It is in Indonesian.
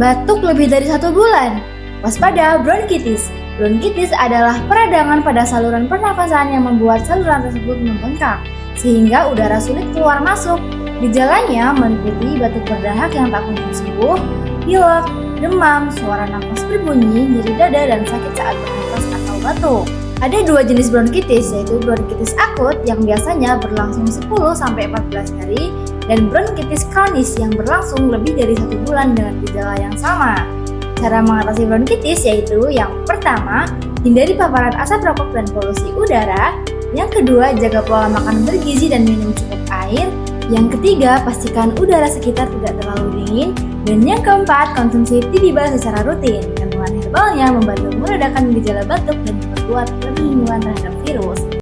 Batuk lebih dari 1 bulan. Waspada bronkitis. Bronkitis adalah peradangan pada saluran pernafasan yang membuat saluran tersebut membengkak, sehingga udara sulit keluar masuk. Gejalanya meliputi batuk berdahak yang tak kunjung sembuh, pilek, demam, suara nafas berbunyi, nyeri dada, dan sakit saat bernafas atau batuk. Ada 2 jenis bronkitis, yaitu bronkitis akut yang biasanya berlangsung 10-14 hari dan bronkitis kronis yang berlangsung lebih dari 1 bulan dengan gejala yang sama. Cara mengatasi bronkitis yaitu yang pertama, hindari paparan asap rokok dan polusi udara. Yang kedua, jaga pola makan bergizi dan minum cukup air. Yang ketiga, pastikan udara sekitar tidak terlalu dingin. Dan yang keempat, konsumsi tea Bibal secara rutin. Kandungan herbalnya membantu meredakan gejala batuk dan memperkuat perlindungan terhadap virus.